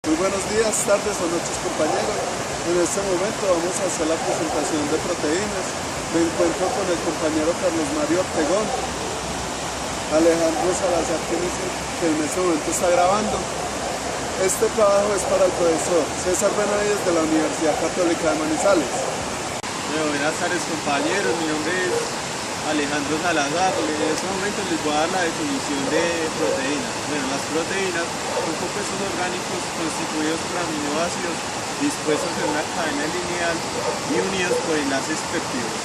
Muy buenos días, tardes o noches compañeros. En este momento vamos a hacer la presentación de proteínas. Me encuentro con el compañero Carlos Mario Ortegón, Alejandro Salazar, que en este momento está grabando. Este trabajo es para el profesor César Benavides de la Universidad Católica de Manizales. Buenas tardes compañeros, mi nombre es Alejandro Salazar. En este momento les voy a dar la definición de proteínas. Bueno, las proteínas son compuestos orgánicos constituidos por aminoácidos dispuestos en una cadena lineal y unidos por enlaces péptidos.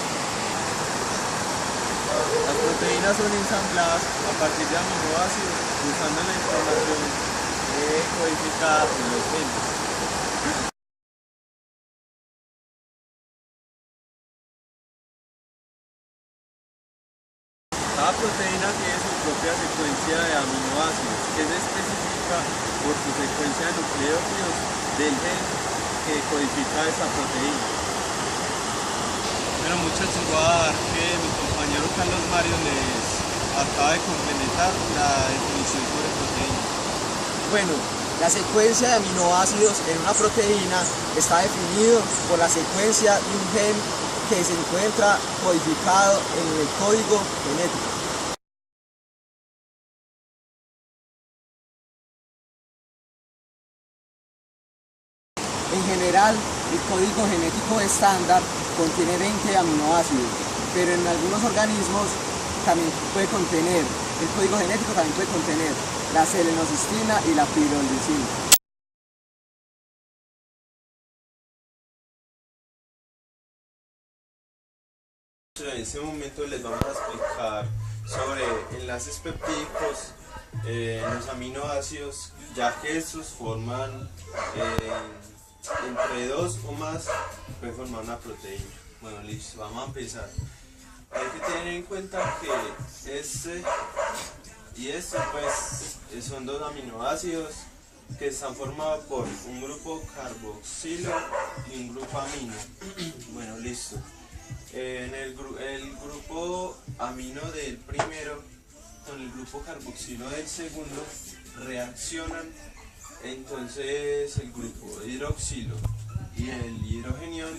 Las proteínas son ensambladas a partir de aminoácidos usando la información codificada en los genes. Cada proteína tiene su propia secuencia de aminoácidos, que se especifica por su secuencia de nucleótidos del gen que codifica esa proteína. Bueno muchachos, voy a dar que mi compañero Carlos Mario les acaba de complementar la definición sobre proteína. Bueno, la secuencia de aminoácidos en una proteína está definido por la secuencia de un gen que se encuentra codificado en el código genético. En general, el código genético estándar contiene 20 aminoácidos, pero en algunos organismos también puede contener, el código genético también puede contener la selenocistina y la pirolisina. En este momento les vamos a explicar sobre enlaces peptídicos en los aminoácidos, ya que estos forman entre dos o más, pueden formar una proteína. Bueno, listo, vamos a empezar. Hay que tener en cuenta que este y este pues son dos aminoácidos que están formados por un grupo carboxilo y un grupo amino. Bueno, listo. El grupo amino del primero con el grupo carboxilo del segundo reaccionan, entonces el grupo hidroxilo y el hidrogenión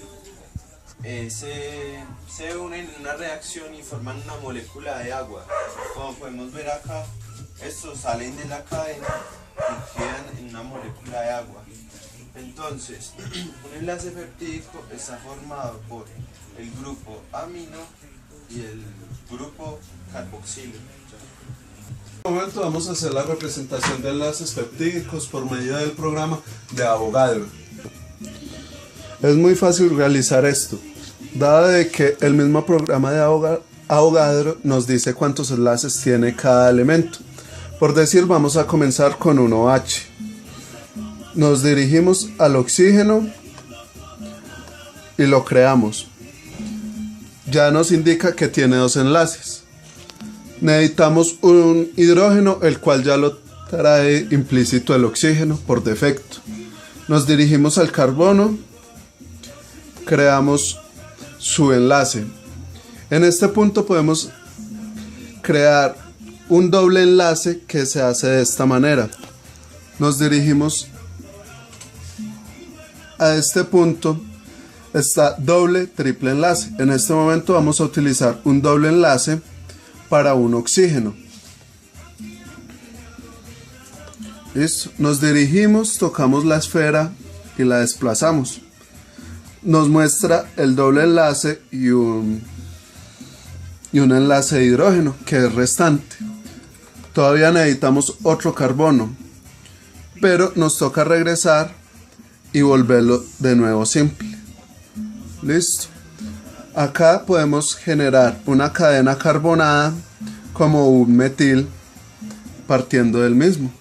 se unen en una reacción y forman una molécula de agua. Como podemos ver acá, estos salen de la cadena y quedan en una molécula de agua. Entonces, un enlace peptídico está formado por el grupo amino y el grupo carboxilo. En este momento vamos a hacer la representación de enlaces peptídicos por medio del programa de Avogadro. Es muy fácil realizar esto, dado de que el mismo programa de Avogadro nos dice cuántos enlaces tiene cada elemento. Por decir, vamos a comenzar con un OH. Nos dirigimos al oxígeno y lo creamos. Ya nos indica que tiene dos enlaces. Necesitamos un hidrógeno, el cual ya lo trae implícito el oxígeno por defecto. Nos dirigimos al carbono, creamos su enlace. En este punto podemos crear un doble enlace que se hace de esta manera. Nos dirigimos a este punto, está doble, triple enlace. En este momento vamos a utilizar un doble enlace para un oxígeno. Listo. Nos dirigimos, tocamos la esfera y la desplazamos. Nos muestra el doble enlace y un enlace de hidrógeno que es restante. Todavía necesitamos otro carbono, pero nos toca regresar y volverlo de nuevo simple. Listo. Acá podemos generar una cadena carbonada como un metil partiendo del mismo.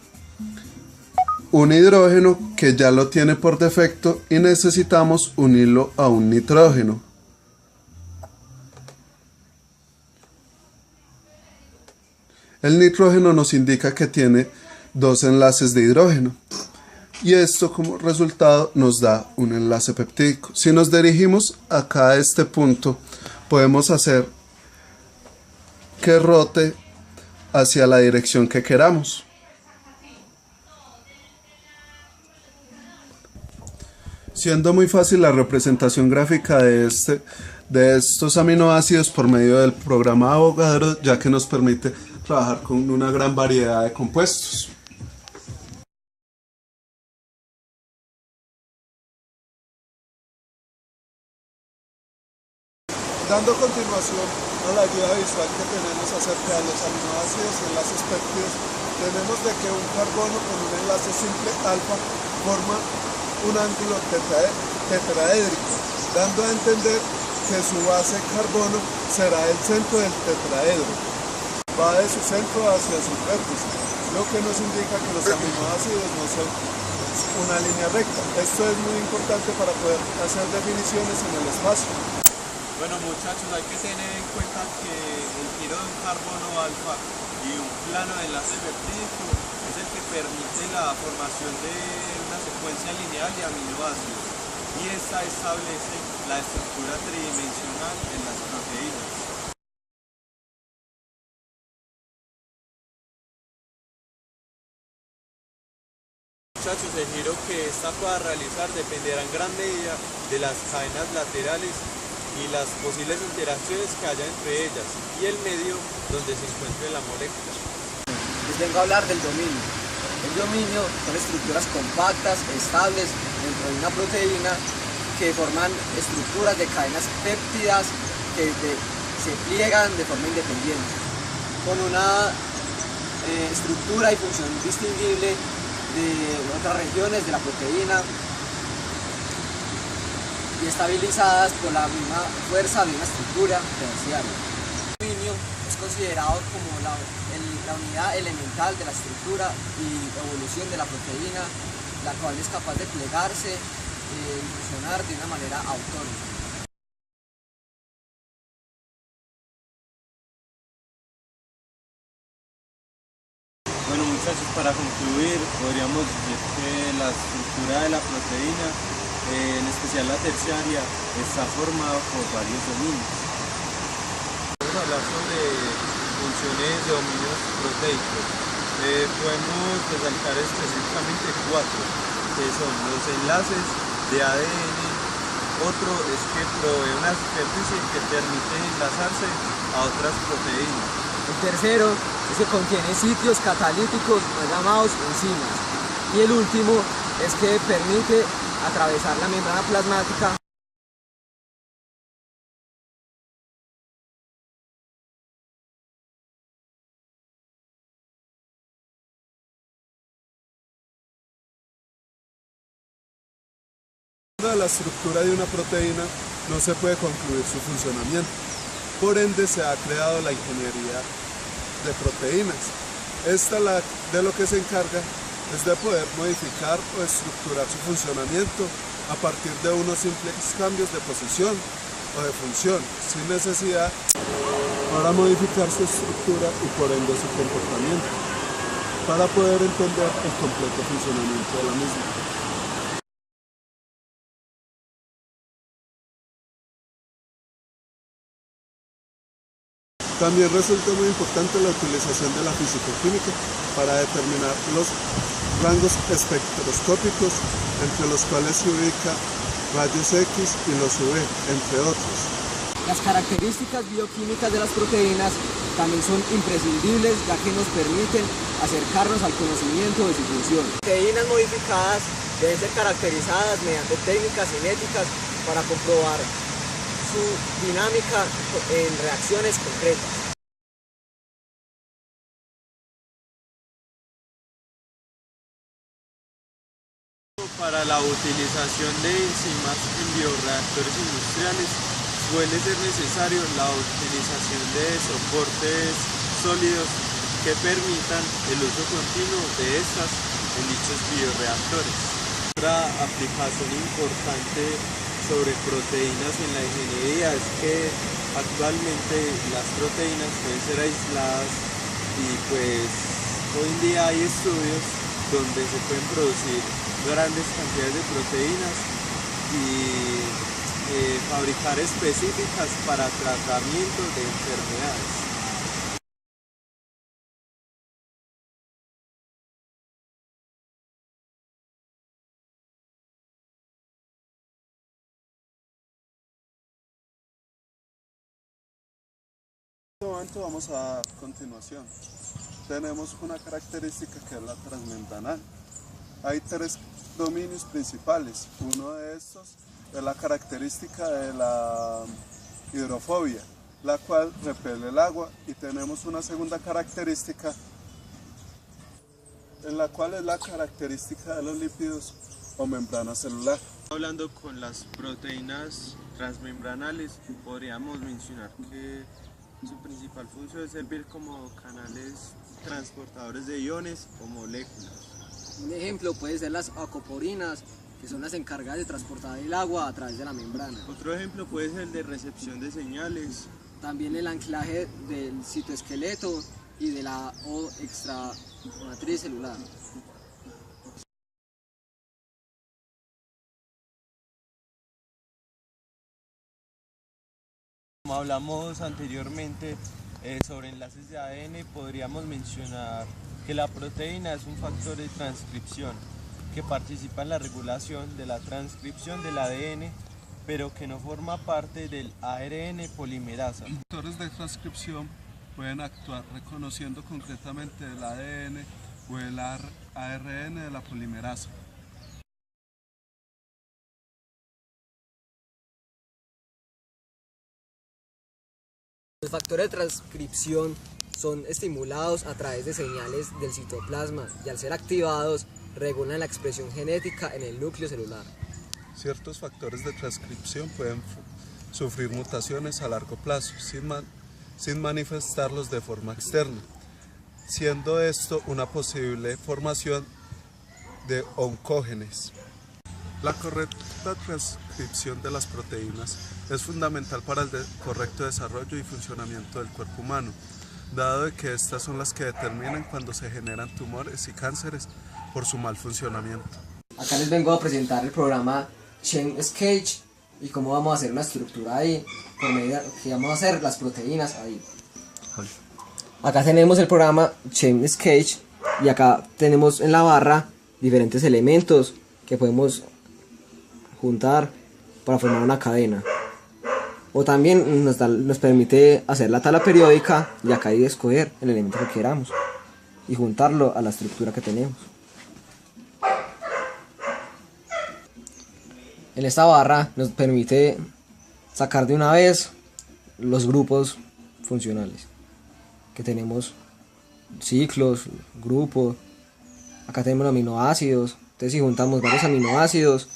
Un hidrógeno que ya lo tiene por defecto y necesitamos unirlo a un nitrógeno. El nitrógeno nos indica que tiene dos enlaces de hidrógeno. Y esto como resultado nos da un enlace peptídico. Si nos dirigimos acá a este punto, podemos hacer que rote hacia la dirección que queramos. siendo muy fácil la representación gráfica de estos aminoácidos por medio del programa Avogadro, ya que nos permite trabajar con una gran variedad de compuestos. Dando continuación a la guía visual que tenemos acerca de los aminoácidos y enlaces péptidos, tenemos de que un carbono con un enlace simple alfa forma un ángulo tetraédrico, dando a entender que su base carbono será el centro del tetraedro. Va de su centro hacia sus vértices, lo que nos indica que los aminoácidos no son una línea recta. Esto es muy importante para poder hacer definiciones en el espacio. Bueno muchachos, hay que tener en cuenta que el giro de un carbono alfa y un plano de enlace peptídico es el que permite la formación de una secuencia lineal de aminoácidos y esta establece la estructura tridimensional en las proteínas. Muchachos, el giro que esta pueda realizar dependerá en gran medida de las cadenas laterales y las posibles interacciones que haya entre ellas y el medio donde se encuentre la molécula. Les vengo a hablar del dominio. El dominio son estructuras compactas, estables dentro de una proteína que forman estructuras de cadenas péptidas que se pliegan de forma independiente, con una estructura y función distinguible de otras regiones de la proteína y estabilizadas por la misma fuerza de una estructura terciaria. El dominio es considerado como la unidad elemental de la estructura y evolución de la proteína, la cual es capaz de plegarse y funcionar de una manera autónoma. Bueno muchachos, para concluir podríamos decir que la estructura de la proteína, en especial la terciaria, está formada por varios dominios. Vamos a hablar sobre funciones de dominios proteicos. Podemos resaltar específicamente 4, que son los enlaces de ADN, otro es que provee una superficie que permite enlazarse a otras proteínas. El tercero es que contiene sitios catalíticos llamados enzimas. Y el último es que permite atravesar la membrana plasmática. De la estructura de una proteína no se puede concluir su funcionamiento. Por ende se ha creado la ingeniería de proteínas. De lo que se encarga es de poder modificar o estructurar su funcionamiento a partir de unos simples cambios de posición o de función, sin necesidad para modificar su estructura y por ende su comportamiento, para poder entender el completo funcionamiento de la misma. También resulta muy importante la utilización de la fisicoquímica para determinar los rangos espectroscópicos, entre los cuales se ubica rayos X y los UV, entre otros. Las características bioquímicas de las proteínas también son imprescindibles, ya que nos permiten acercarnos al conocimiento de su función. Proteínas modificadas deben ser caracterizadas mediante técnicas cinéticas para comprobar su dinámica en reacciones concretas. Para la utilización de enzimas en bioreactores industriales suele ser necesario la utilización de soportes sólidos que permitan el uso continuo de estas en dichos bioreactores. Otra aplicación importante sobre proteínas en la ingeniería es que actualmente las proteínas pueden ser aisladas y pues hoy en día hay estudios donde se pueden producir grandes cantidades de proteínas y fabricar específicas para tratamiento de enfermedades. este momento vamos a continuación. Tenemos una característica que es la transmembranal. Hay tres dominios principales. Uno de estos es la característica de la hidrofobia, la cual repele el agua, y tenemos una segunda característica en la cual es la característica de los lípidos o membrana celular. Hablando con las proteínas transmembranales, podríamos mencionar que su principal función es servir como canales transportadores de iones o moléculas. Un ejemplo puede ser las acoporinas, que son las encargadas de transportar el agua a través de la membrana. Otro ejemplo puede ser el de recepción de señales. También el anclaje del citoesqueleto y de la O extramatriz celular. Como hablamos anteriormente sobre enlaces de ADN, podríamos mencionar que la proteína es un factor de transcripción que participa en la regulación de la transcripción del ADN, pero que no forma parte del ARN polimerasa. Los factores de transcripción pueden actuar reconociendo concretamente el ADN o el ARN de la polimerasa. Los factores de transcripción son estimulados a través de señales del citoplasma y al ser activados regulan la expresión genética en el núcleo celular. Ciertos factores de transcripción pueden sufrir mutaciones a largo plazo sin manifestarlos de forma externa, siendo esto una posible formación de oncógenes. La correcta transcripción de las proteínas es fundamental para el correcto desarrollo y funcionamiento del cuerpo humano, dado de que estas son las que determinan cuando se generan tumores y cánceres por su mal funcionamiento. Acá les vengo a presentar el programa Chain Sketch y cómo vamos a hacer una estructura ahí, por medio de que vamos a hacer las proteínas ahí. Acá tenemos el programa Chain Sketch y acá tenemos en la barra diferentes elementos que podemos juntar para formar una cadena. O también nos permite hacer la tabla periódica y acá hay que escoger el elemento que queramos y juntarlo a la estructura que tenemos. En esta barra nos permite sacar de una vez los grupos funcionales que tenemos, ciclos, grupos. Acá tenemos aminoácidos. Entonces, si juntamos varios aminoácidos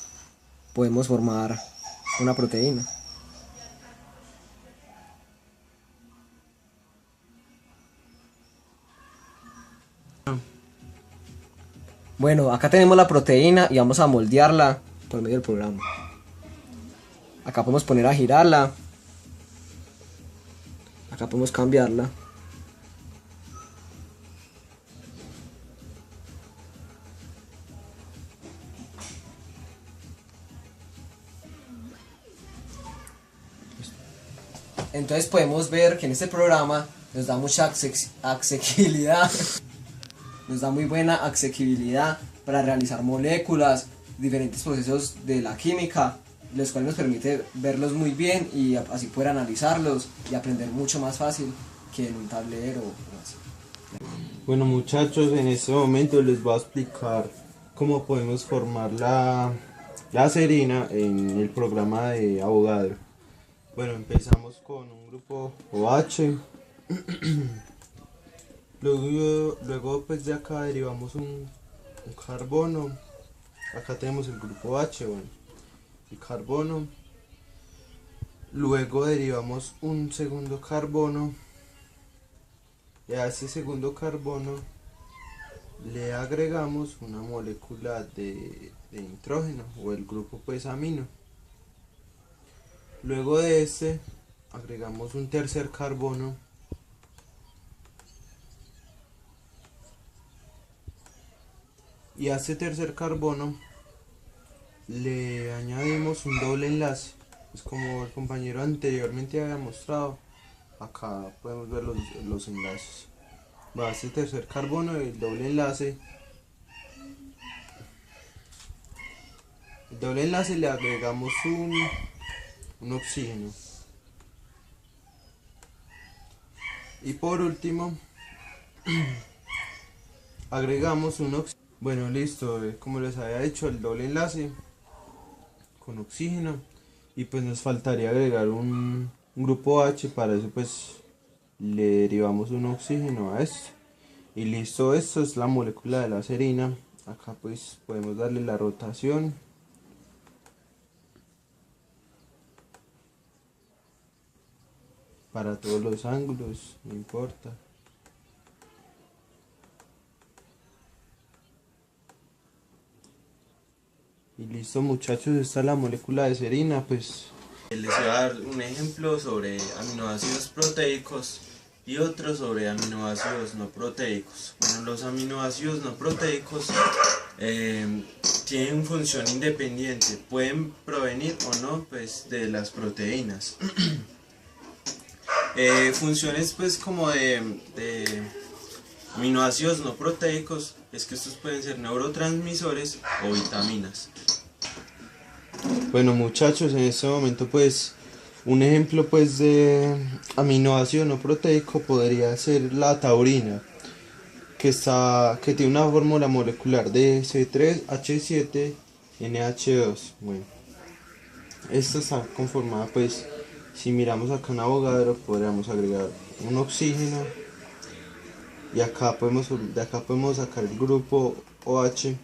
podemos formar una proteína. Bueno, acá tenemos la proteína y vamos a moldearla por medio del programa. Acá podemos poner a girarla. Acá podemos cambiarla. Entonces podemos ver que en este programa nos da mucha accesibilidad. Nos da muy buena accesibilidad para realizar moléculas, diferentes procesos de la química, los cuales nos permite verlos muy bien y así poder analizarlos y aprender mucho más fácil que en un tablero o así. Bueno muchachos, en este momento les voy a explicar cómo podemos formar la serina en el programa de Avogadro. Bueno, empezamos con un grupo OH. Luego pues de acá derivamos un carbono. Acá tenemos el grupo H, bueno, el carbono. Luego derivamos un segundo carbono. Y a ese segundo carbono le agregamos una molécula de nitrógeno o el grupo pues amino. Luego de este agregamos un tercer carbono. Y a este tercer carbono le añadimos un doble enlace. Pues como el compañero anteriormente había mostrado, acá podemos ver los enlaces. Va a este tercer carbono, el doble enlace. El doble enlace le agregamos un oxígeno. Y por último, agregamos un oxígeno. Bueno, listo, como les había dicho, el doble enlace con oxígeno. Y pues nos faltaría agregar un grupo H. Para eso pues le derivamos un oxígeno a esto. Y listo, esto es la molécula de la serina. Acá pues podemos darle la rotación. Para todos los ángulos, no importa. Y listo, muchachos, esta es la molécula de serina. Pues les voy a dar un ejemplo sobre aminoácidos proteicos y otro sobre aminoácidos no proteicos. Bueno, los aminoácidos no proteicos tienen función independiente, pueden provenir o no pues de las proteínas. Funciones pues como de aminoácidos no proteicos es que estos pueden ser neurotransmisores o vitaminas. Bueno, muchachos, en este momento pues un ejemplo pues de aminoácido no proteico podría ser la taurina, que tiene una fórmula molecular de C3H7NH2. Bueno, esta está conformada pues, si miramos acá en Avogadro, podríamos agregar un oxígeno y de acá podemos sacar el grupo OH.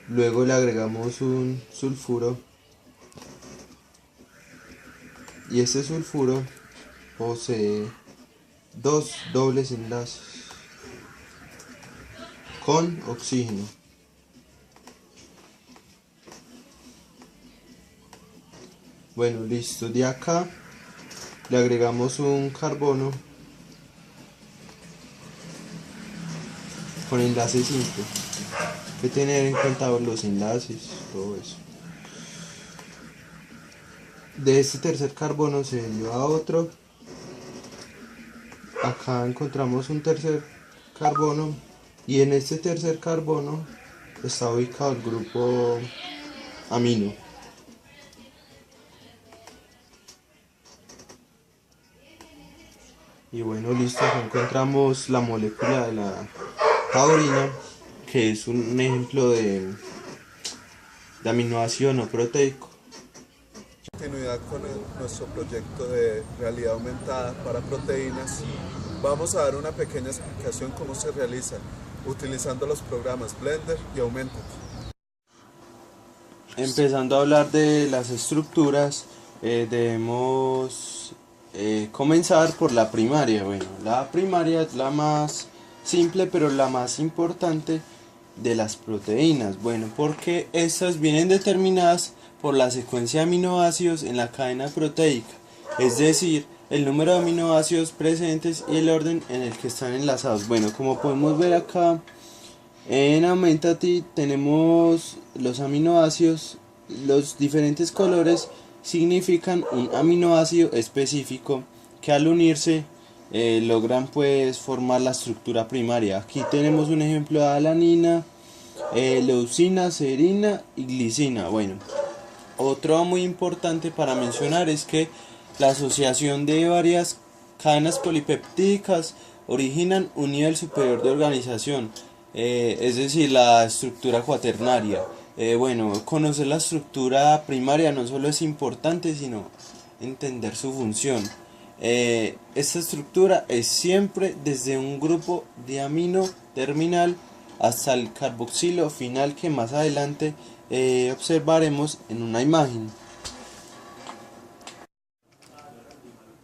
Luego le agregamos un sulfuro y este sulfuro posee dos dobles enlaces con oxígeno. Bueno, listo, de acá le agregamos un carbono con enlace simple. Hay que tener en cuenta los enlaces, todo eso. De este tercer carbono se deriva a otro. Acá encontramos un tercer carbono y en este tercer carbono está ubicado el grupo amino. Y bueno, listo, acá encontramos la molécula de la taurina, que es un ejemplo de aminoácido no proteico. Continuidad con nuestro proyecto de realidad aumentada para proteínas, vamos a dar una pequeña explicación cómo se realiza utilizando los programas Blender y Aumented. Empezando a hablar de las estructuras, debemos comenzar por la primaria. Bueno, la primaria es la más simple pero la más importante de las proteínas. Bueno, porque estas vienen determinadas por la secuencia de aminoácidos en la cadena proteica, es decir, el número de aminoácidos presentes y el orden en el que están enlazados. Bueno, como podemos ver acá en Aumentate tenemos los aminoácidos, los diferentes colores significan un aminoácido específico que al unirse logran pues formar la estructura primaria. Aquí tenemos un ejemplo de alanina, leucina, serina y glicina. Bueno, otro muy importante para mencionar es que la asociación de varias cadenas polipeptídicas originan un nivel superior de organización, es decir, la estructura cuaternaria. Bueno, conocer la estructura primaria no solo es importante, sino entender su función. Esta estructura es siempre desde un grupo de amino terminal hasta el carboxilo final, que más adelante observaremos en una imagen.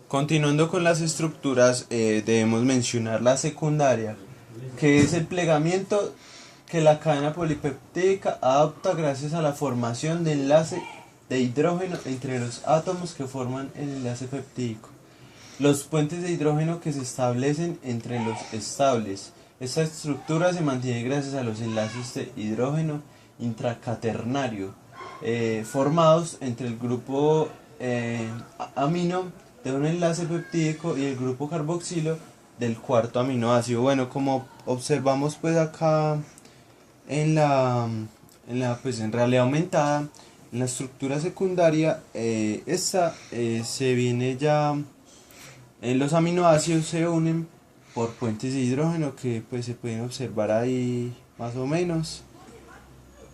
Continuando con las estructuras, debemos mencionar la secundaria, que es el plegamiento que la cadena polipeptídica adopta gracias a la formación de enlace de hidrógeno entre los átomos que forman el enlace peptídico. Los puentes de hidrógeno que se establecen entre los estables. Esta estructura se mantiene gracias a los enlaces de hidrógeno intracaternario formados entre el grupo amino de un enlace peptídico y el grupo carboxilo del cuarto aminoácido. Bueno, como observamos pues acá en realidad aumentada, en la estructura secundaria, esta se viene ya Los aminoácidos se unen por puentes de hidrógeno que pues se pueden observar ahí más o menos.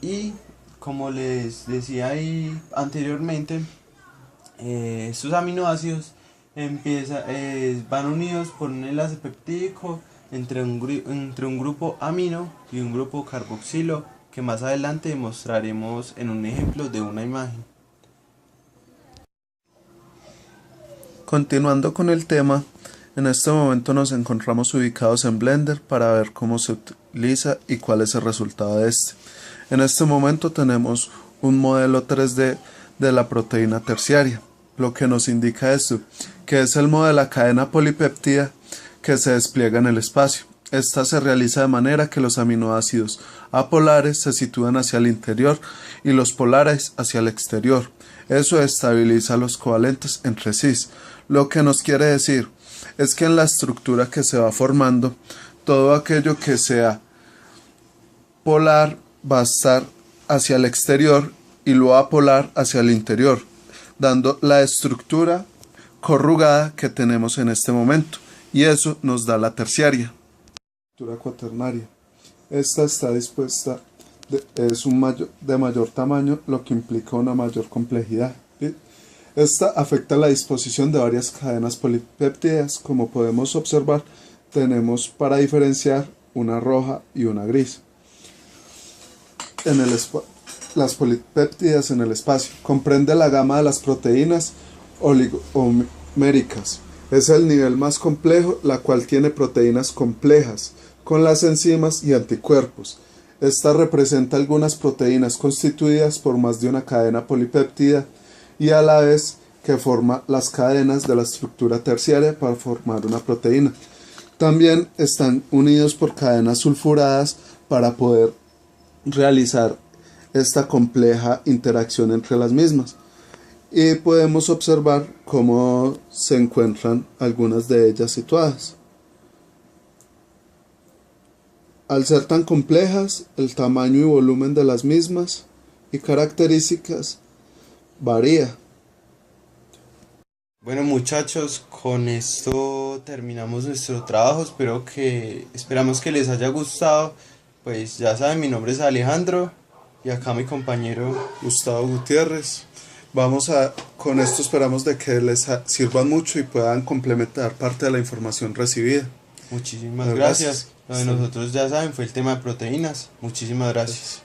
Y como les decía ahí anteriormente, estos aminoácidos van unidos por un enlace peptídico entre un grupo amino y un grupo carboxilo, que más adelante mostraremos en un ejemplo de una imagen. Continuando con el tema, en este momento nos encontramos ubicados en Blender para ver cómo se utiliza y cuál es el resultado de este. En este momento tenemos un modelo 3D de la proteína terciaria, lo que nos indica esto, que es el modo de la cadena polipéptida que se despliega en el espacio. Esta se realiza de manera que los aminoácidos apolares se sitúan hacia el interior y los polares hacia el exterior. Eso estabiliza los covalentes entre sí. Lo que nos quiere decir es que en la estructura que se va formando, todo aquello que sea polar va a estar hacia el exterior y lo apolar hacia el interior, dando la estructura corrugada que tenemos en este momento, y eso nos da la terciaria. Estructura cuaternaria. Esta está dispuesta, es de mayor tamaño, lo que implica una mayor complejidad. ¿Sí? Esta afecta la disposición de varias cadenas polipéptidas. Como podemos observar, tenemos para diferenciar una roja y una gris. Las polipéptidas en el espacio. Comprende la gama de las proteínas oligoméricas. Es el nivel más complejo, la cual tiene proteínas complejas, con las enzimas y anticuerpos. Esta representa algunas proteínas constituidas por más de una cadena polipéptida y a la vez que forma las cadenas de la estructura terciaria para formar una proteína. También están unidos por cadenas sulfuradas para poder realizar esta compleja interacción entre las mismas. Y podemos observar cómo se encuentran algunas de ellas situadas. Al ser tan complejas, el tamaño y volumen de las mismas y características varía. Bueno muchachos, con esto terminamos nuestro trabajo, esperamos que les haya gustado. Pues ya saben, mi nombre es Alejandro y acá mi compañero Gustavo Gutiérrez. Con esto esperamos de que les sirvan mucho y puedan complementar parte de la información recibida. Muchísimas gracias. Lo de nosotros ya saben fue el tema de proteínas. Muchísimas gracias.